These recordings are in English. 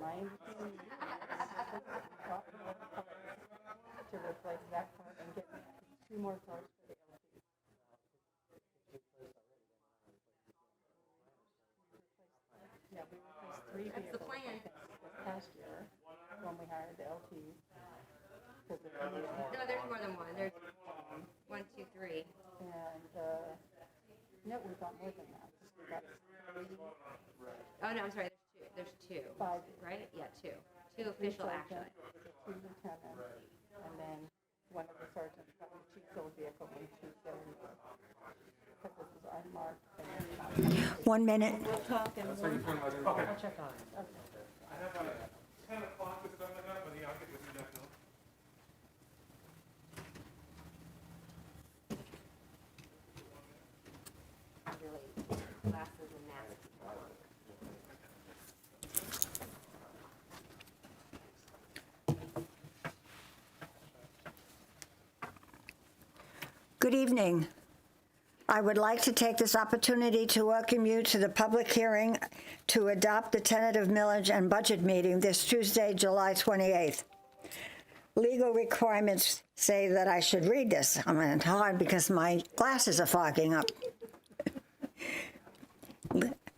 line between to replace that part and get 2 more cars for the LT. Yeah, we replaced 3 vehicles. That's the plan. This past year when we hired the LT. No, there's more than one. There's 1, 2, 3. And no, we got more than that. We got 3, Oh no, I'm sorry. There's 2. 5, Right? Yeah, 2. 2 official actually. 2 lieutenants, and then one of the sergeants got a chief's old vehicle and 2 cylinder. Because this is unmarked. And 1 minute. we'll talk and I'll check on it. Okay. I have a 10 o'clock or something like that, but yeah, I'll get with you next month. Really, glasses and masks. Good evening. I would like to take this opportunity to welcome you to the public hearing to adopt the tentative millage and budget meeting this Tuesday, July 28th. Legal requirements say that I should read this. I'm in hard because my glasses are fogging up.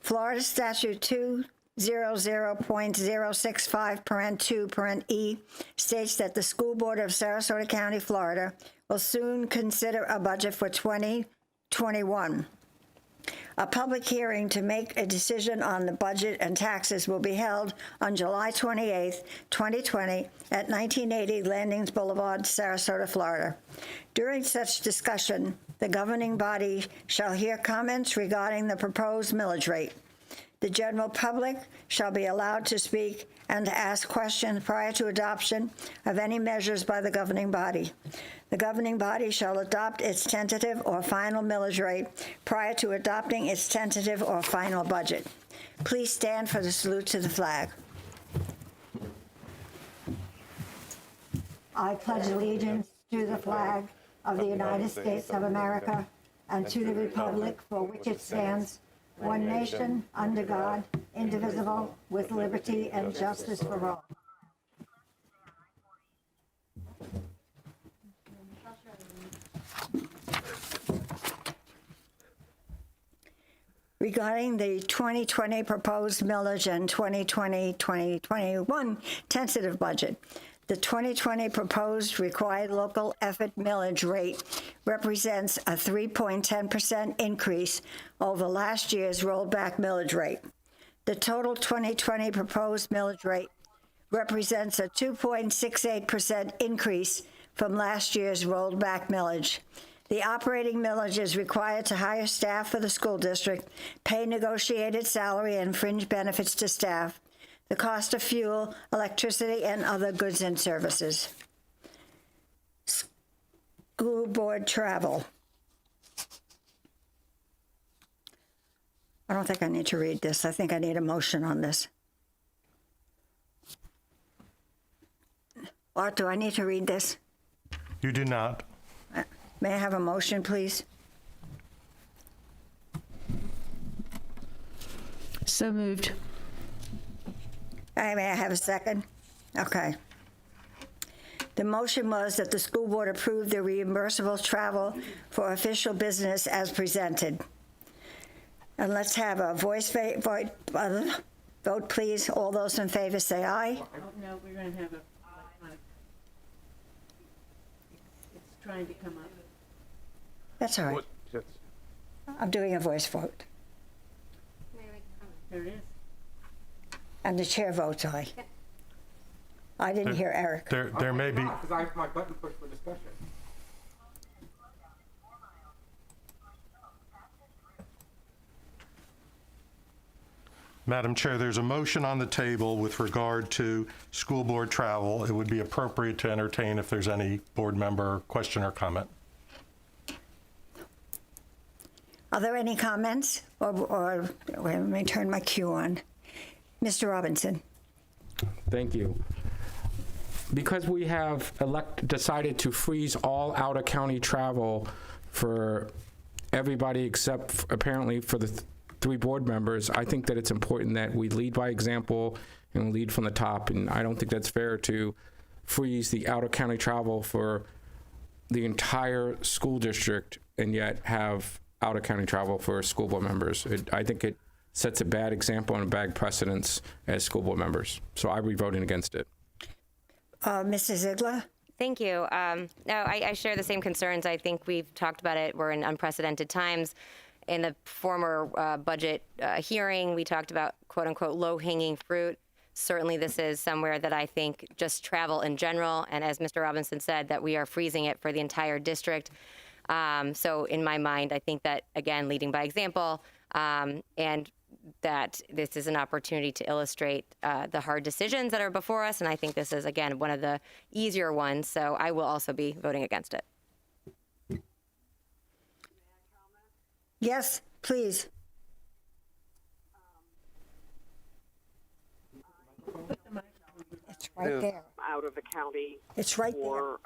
Florida Statute 200.065(2)(e) states that the School Board of Sarasota County, Florida, will soon consider a budget for 2021. A public hearing to make a decision on the budget and taxes will be held on July 28, 2020, at 1980 Landings Boulevard, Sarasota, Florida. During such discussion, the governing body shall hear comments regarding the proposed millage rate. The general public shall be allowed to speak and to ask questions prior to adoption of any measures by the governing body. The governing body shall adopt its tentative or final millage rate prior to adopting its tentative or final budget. Please stand for the salute to the flag. I pledge allegiance to the flag of the United States of America and to the republic for which it stands, one nation, under God, indivisible, with liberty and justice for all. Regarding the 2020 proposed millage and 2020-2021 tentative budget, the 2020 proposed required local effort millage rate represents a 3.10% increase over last year's rollback millage rate. The total 2020 proposed millage rate represents a 2.68% increase from last year's rolled back millage. The operating millage is required to hire staff for the school district, pay negotiated salary and fringe benefits to staff, the cost of fuel, electricity, and other goods and services. School board travel. I don't think I need to read this. I think I need a motion on this. Art, do I need to read this? You do not. May I have a motion, please? So moved. May I have a second? Okay. The motion was that the school board approve the reimbursable travel for official business as presented. And let's have a voice vote, please. All those in favor say aye. Oh, no, we're going to have a electronic. It's trying to come up. That's all right. I'm doing a voice vote. There it is. And the chair votes aye. I didn't hear Eric. There may be. Because I have my button pushed for discussion. Madam Chair, there's a motion on the table with regard to school board travel. It would be appropriate to entertain if there's any board member question or comment. Are there any comments? Or let me turn my cue on. Mr. Robinson. Thank you. Because we have decided to freeze all out-of-county travel for everybody except apparently for the 3 board members, I think that it's important that we lead by example and lead from the top. And I don't think that's fair to freeze the out-of-county travel for the entire school district and yet have out-of-county travel for school board members. I think it sets a bad example and a bad precedence as school board members. So I'll be voting against it. Mrs. Ziegler? Thank you. No, I share the same concerns. I think we've talked about it. We're in unprecedented times. In the former budget hearing, we talked about quote unquote low-hanging fruit. Certainly this is somewhere that I think just travel in general, and as Mr. Robinson said, that we are freezing it for the entire district. So in my mind, I think that, again, leading by example, and that this is an opportunity to illustrate the hard decisions that are before us, and I think this is, again, one of the easier ones, so I will also be voting against it. Yes, please. It's right there. Out of the county It's right there. or,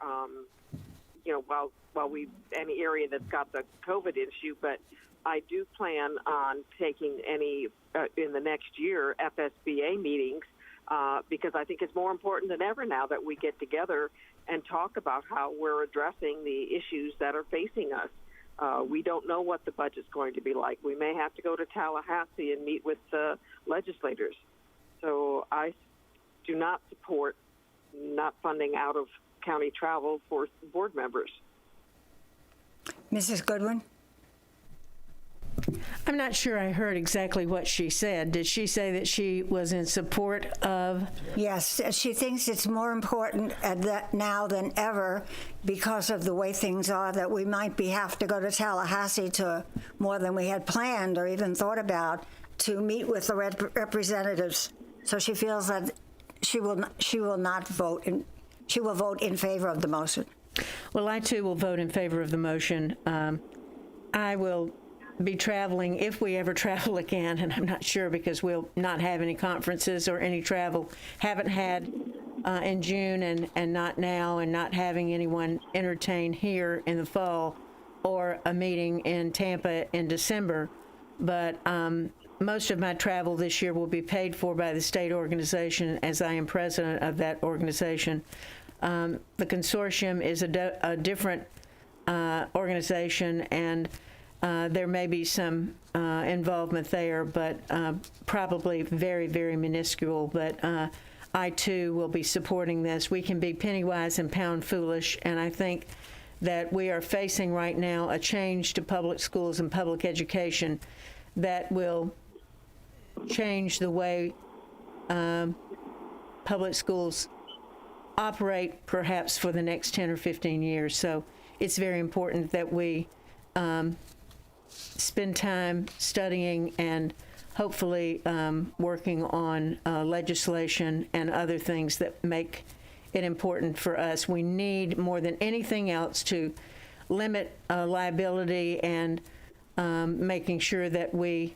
while we, any area that's got the COVID issue, but I do plan on taking any, in the next year, FSBA meetings, because I think it's more important than ever now that we get together and talk about how we're addressing the issues that are facing us. We don't know what the budget's going to be like. We may have to go to Tallahassee and meet with the legislators. So I do not support not funding out of county travel for board members. Mrs. Goodwin? I'm not sure I heard exactly what she said. Did she say that she was in support of? Yes, she thinks it's more important now than ever because of the way things are that we might have to go to Tallahassee to more than we had planned or even thought about to meet with the representatives. So she feels that she will not vote, and she will vote in favor of the motion. Well, I too will vote in favor of the motion. I will be traveling, if we ever travel again, and I'm not sure because we'll not have any conferences or any travel. Haven't had in June and not now, and not having anyone entertain here in the fall or a meeting in Tampa in December. But most of my travel this year will be paid for by the state organization, as I am president of that organization. The consortium is a different organization, and there may be some involvement there, but probably very, very minuscule. But I, too, will be supporting this. We can be penny wise and pound foolish, and I think that we are facing right now a change to public schools and public education that will change the way public schools operate perhaps for the next 10 or 15 years. So it's very important that we spend time studying and hopefully working on legislation and other things that make it important for us. We need more than anything else to limit liability and making sure that we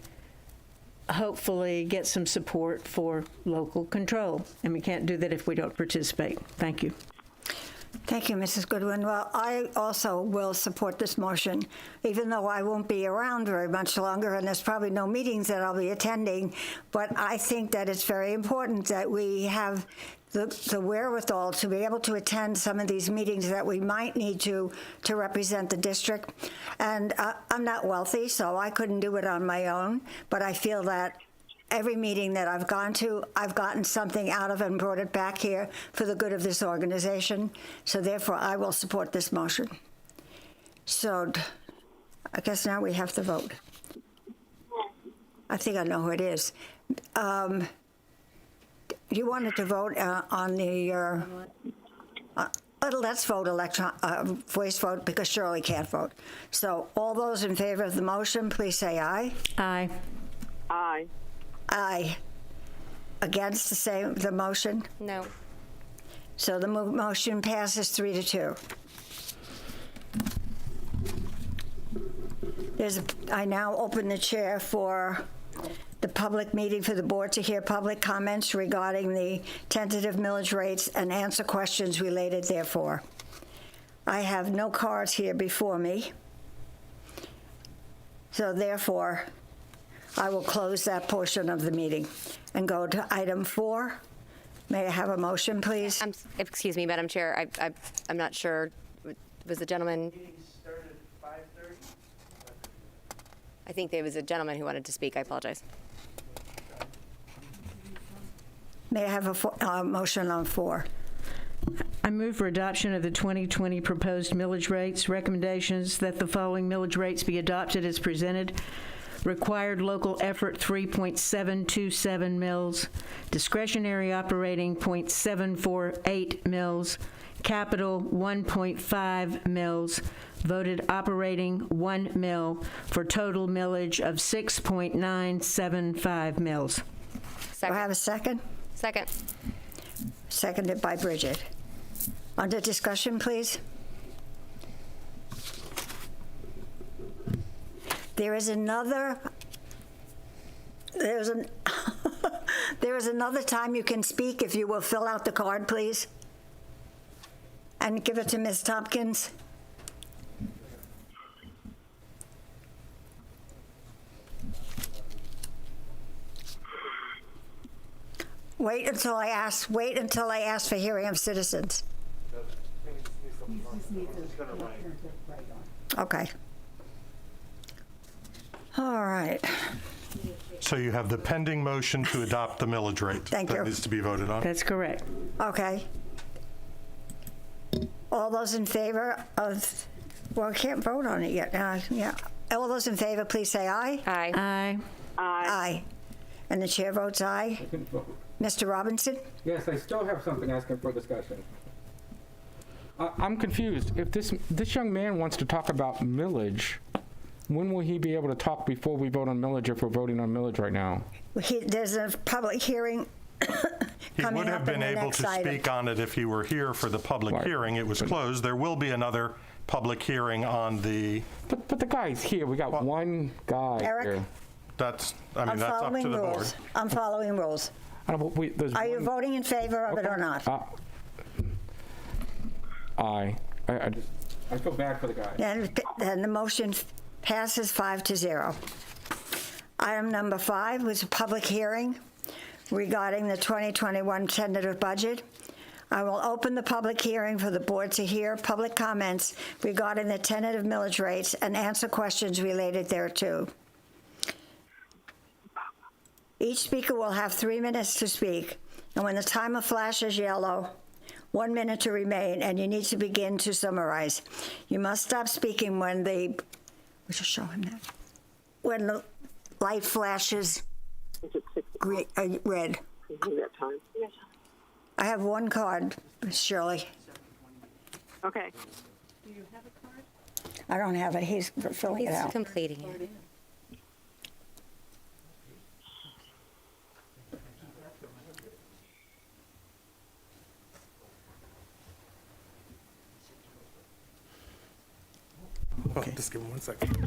hopefully get some support for local control. And we can't do that if we don't participate. Thank you. Thank you, Mrs. Goodwin. Well, I also will support this motion, even though I won't be around very much longer, and there's probably no meetings that I'll be attending. But I think that it's very important that we have the wherewithal to be able to attend some of these meetings that we might need to represent the district. And I'm not wealthy, so I couldn't do it on my own, but I feel that every meeting that I've gone to, I've gotten something out of and brought it back here for the good of this organization. So therefore, I will support this motion. So I guess now we have to vote. I think I know who it is. You wanted to vote on the, let's vote voice vote because Shirley can't vote. So all those in favor of the motion, please say aye. Aye. Aye. Aye. Against the motion? No. So the motion passes 3-2. I now open the chair for the public meeting for the board to hear public comments regarding the tentative millage rates and answer questions related therefore. I have no cards here before me. So therefore, I will close that portion of the meeting and go to item 4. May I have a motion, please? Excuse me, Madam Chair, I'm not sure, was the gentleman? I think there was a gentleman who wanted to speak, I apologize. May I have a motion on 4? I move for adoption of the 2020 proposed millage rates. Recommendations that the following millage rates be adopted as presented. Required local effort 3.727 mils, discretionary operating 0.748 mils, capital 1.5 mils, voted operating 1 mil, for total millage of 6.975 mils. Do Second. I have a second? Second. Seconded by Bridget. Under discussion, please. There is another time you can speak if you will fill out the card, please, and give it to Ms. Tompkins. Wait until I ask for hearing of citizens. Okay. All right. So you have the pending motion to adopt the millage rate. Thank you. That needs to be voted on. That's correct. Okay. All those in favor of, well, I can't vote on it yet. Yeah. All those in favor, please say aye. Aye. Aye. Aye. And the chair votes aye. Mr. Robinson? Yes, I still have something asking for discussion. I'm confused. If this young man wants to talk about millage, when will he be able to talk before we vote on millage if we're voting on millage right now? There's a public hearing He coming would have up in been the able next to item. speak on it if he were here for the public Right. hearing. It was closed. There will be another public hearing on the, But the guy's here. We got one guy Eric? here. that's I'm up to following the board. rules. I'm following rules. I don't know, but there's Are you one- voting in favor of it or not? Aye. I feel bad for the guy. Then the motion passes 5-0. Item number 5 was a public hearing regarding the 2021 tentative budget. I will open the public hearing for the board to hear public comments regarding the tentative millage rates and answer questions related thereto. Each speaker will have 3 minutes to speak, and when the timer flashes yellow, 1 minute to remain, and you need to begin to summarize. You must stop speaking when we should show him that. When the light flashes red. That time. I have one card, Shirley. Okay. I don't have it. He's filling it He's out. completing it. Okay. Just give him 1 second.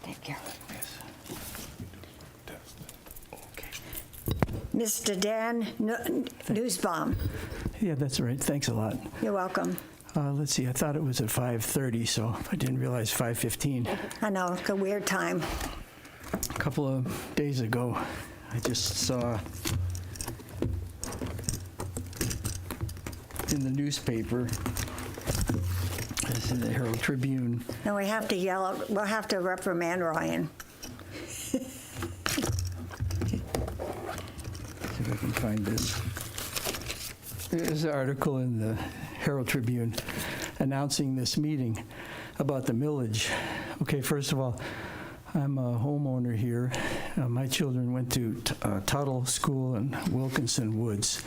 Thank you. Mr. Dan Newsbaum, Yeah, that's right. Thanks a lot. you're welcome. Let's see, I thought it was at 5:30, so I didn't realize 5:15. I know, it's a weird time. A couple of days ago, I just saw in the newspaper, this is the Herald Tribune, And we have to yell, we'll have to reprimand Ryan. see if I can find this. There's an article in the Herald Tribune announcing this meeting about the millage. Okay, first of all, I'm a homeowner here. My children went to Tuttle School in Wilkinson Woods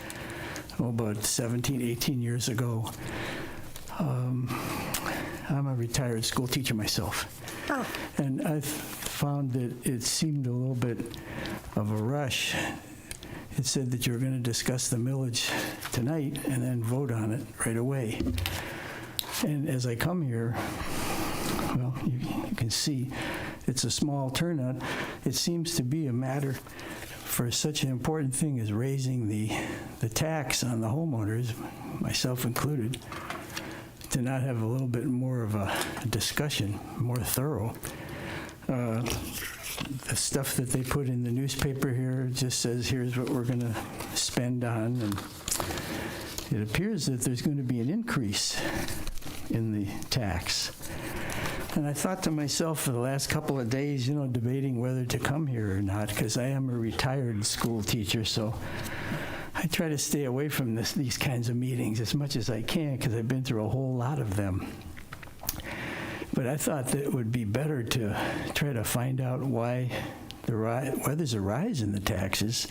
about 17, 18 years ago. I'm a retired school teacher myself. Oh. And I found that it seemed a little bit of a rush. It said that you were going to discuss the millage tonight and then vote on it right away. And as I come here, well, you can see it's a small turnout, it seems to be a matter for such an important thing as raising the tax on the homeowners, myself included, to not have a little bit more of a discussion, more thorough. The stuff that they put in the newspaper here just says, here's what we're going to spend on, and it appears that there's going to be an increase in the tax. And I thought to myself for the last couple of days, debating whether to come here or not, because I am a retired school teacher, so I try to stay away from these kinds of meetings as much as I can, because I've been through a whole lot of them. But I thought that it would be better to try to find out why there's a rise in the taxes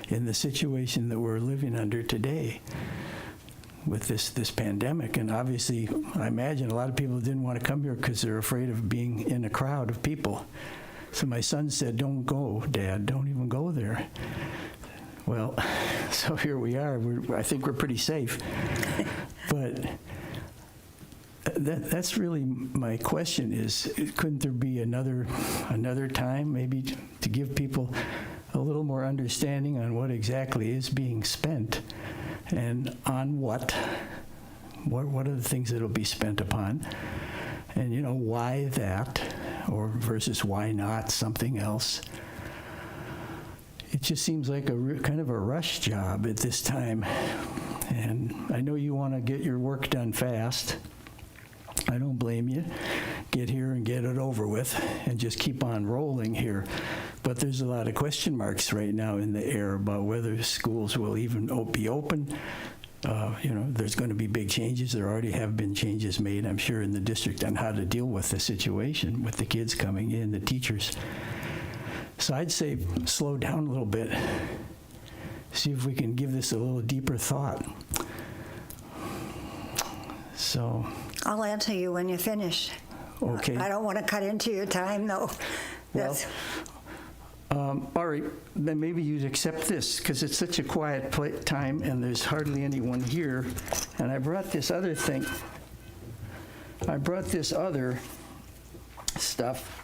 in the situation that we're living under today with this pandemic. And obviously, I imagine a lot of people didn't want to come here because they're afraid of being in a crowd of people. So my son said, "Don't go, Dad. Don't even go there." Well, so here we are. I think we're pretty safe. But that's really my question is, couldn't there be another time maybe to give people a little more understanding on what exactly is being spent and on what are the things that will be spent upon, and why that, or versus why not something else. It just seems like kind of a rush job at this time, and I know you want to get your work done fast. I don't blame you. Get here and get it over with and just keep on rolling here. But there's a lot of question marks right now in the air about whether schools will even be open. There's going to be big changes. There already have been changes made, I'm sure, in the district on how to deal with the situation with the kids coming in, the teachers. So I'd say slow down a little bit. See if we can give this a little deeper thought. So I'll answer you when you're finished. Okay. I don't want to cut into your time, though. Well, all right, then maybe you'd accept this, because it's such a quiet time and there's hardly anyone here. And I brought this other thing. I brought this other stuff.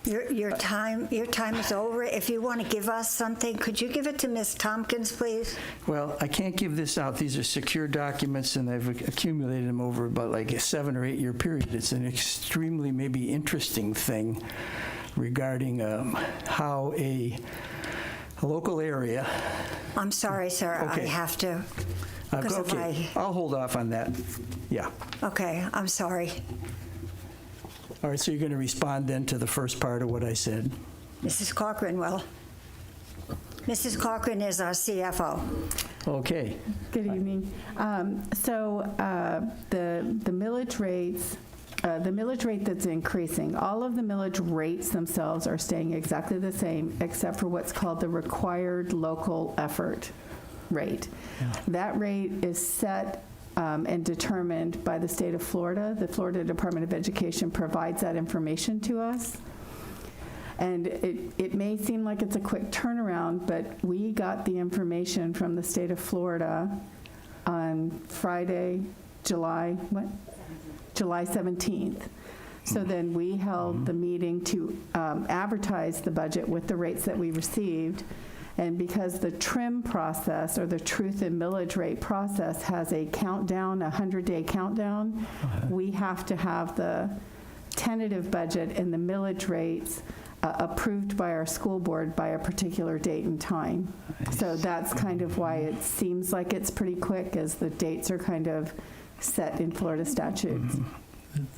Your time is over. If you want to give us something, could you give it to Ms. Tompkins, please? Well, I can't give this out. These are secure documents, and I've accumulated them over about like a 7 or 8 year period. It's an extremely maybe interesting thing regarding how a local area. I'm sorry, sir. Okay. I have to. Okay, I'll hold off on that. Yeah. Okay, I'm sorry. All right, so you're going to respond then to the first part of what I said? Mrs. Corcoran will. Mrs. Corcoran is our CFO. Okay. Good evening. The millage rates, the millage rate that's increasing, all of the millage rates themselves are staying exactly the same except for what's called the required local effort rate. Yeah. That rate is set and determined by the state of Florida. The Florida Department of Education provides that information to us. And it may seem like it's a quick turnaround, but we got the information from the state of Florida on Friday, July 17th. So then we held the meeting to advertise the budget with the rates that we received. And because the TRIM process, or the Truth in Millage Rate process, has a countdown, a 100-day countdown, we have to have the tentative budget and the millage rates approved by our school board by a particular date and time. So that's kind of why it seems like it's pretty quick, as the dates are kind of set in Florida statutes.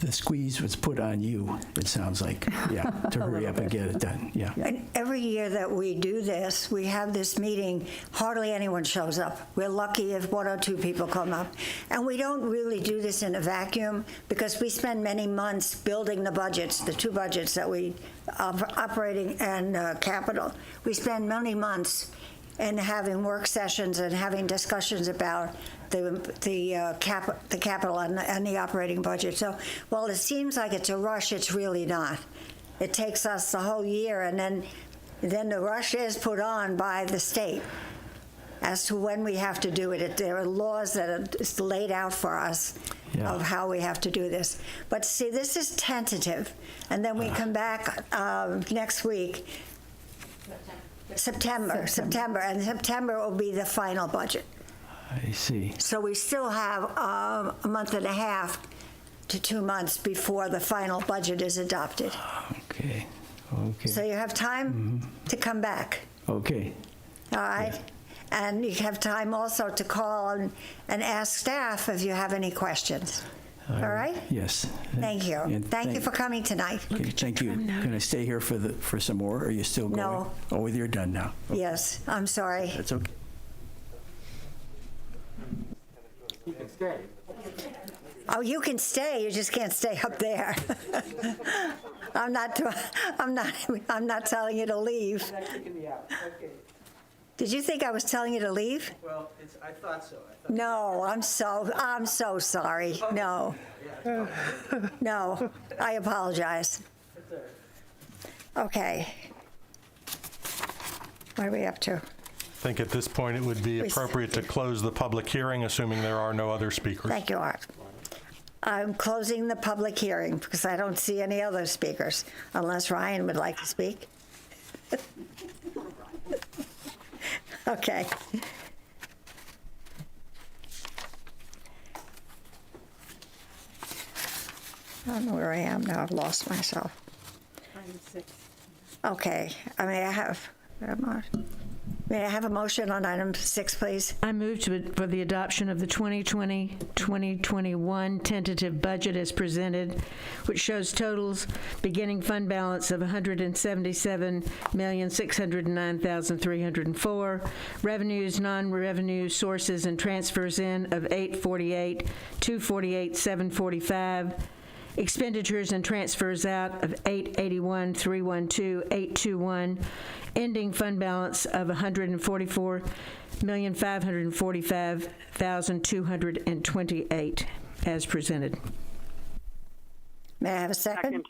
The squeeze was put on you, it sounds like, yeah, to hurry up and get it done, yeah. And every year that we do this, we have this meeting, hardly anyone shows up. We're lucky if 1 or 2 people come up. And we don't really do this in a vacuum, because we spend many months building the budgets, the 2 budgets that we, operating and capital. We spend many months in having work sessions and having discussions about the capital and the operating budget. So while it seems like it's a rush, it's really not. It takes us the whole year, and then the rush is put on by the state as to when we have to do it. There are laws that are laid out for us, Yeah. of how we have to do this. But see, this is tentative, and then we come back next week. September, and September will be the final budget. I see. So we still have a month and a half to 2 months before the final budget is adopted. Okay. So you have time to come back, Okay. all right? And you have time also to call and ask staff if you have any questions. All right? Yes. Thank you. And Thank you for coming tonight. Okay, thank you. Can I stay here for some more, or are you still going? No. Oh, you're done now. Okay. Yes, I'm sorry. That's okay. Oh, you can stay. You just can't stay up there. I'm not telling you to leave. Did you think I was telling you to leave? Well, I thought so. No, I'm so sorry. No. No, I apologize. Okay. What are we up to? I think at this point it would be appropriate to close the public hearing, assuming there are no other speakers. Thank you, Art. I'm closing the public hearing because I don't see any other speakers, unless Ryan would like to speak. Okay. I don't know where I am now. I've lost myself. Okay. May I have a motion on item 6, please? I move for the adoption of the 2020-2021 tentative budget as presented, which shows totals beginning fund balance of $177,609,304, revenues, non-revenue sources, and transfers in of $848,248,745, expenditures and transfers out of $881,312,821, ending fund balance of $144,545,228 as presented. May I have a second?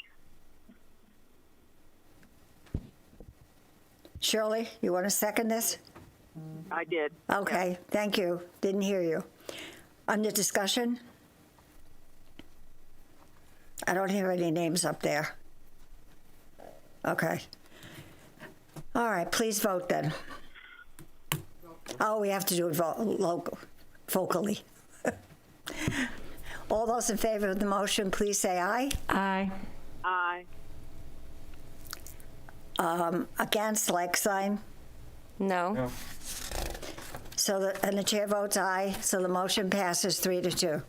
Shirley, you want to second this? I did. Okay, thank you. Didn't hear you. Under discussion? I don't hear any names up there. Okay. All right, please vote then. Oh, we have to do it vocally. All those in favor of the motion, please say aye. Aye. Aye. Against, like sign. No. And the chair votes aye, so the motion passes 3-2.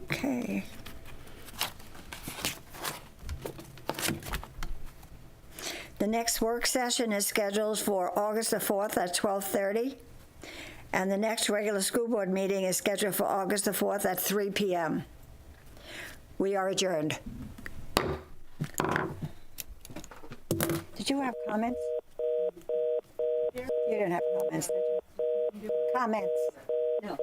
Okay. The next work session is scheduled for August the 4th at 12:30, and the next regular school board meeting is scheduled for August the 4th at 3 p.m. We are adjourned. Did you have comments? You didn't have comments, did you? Comments? No.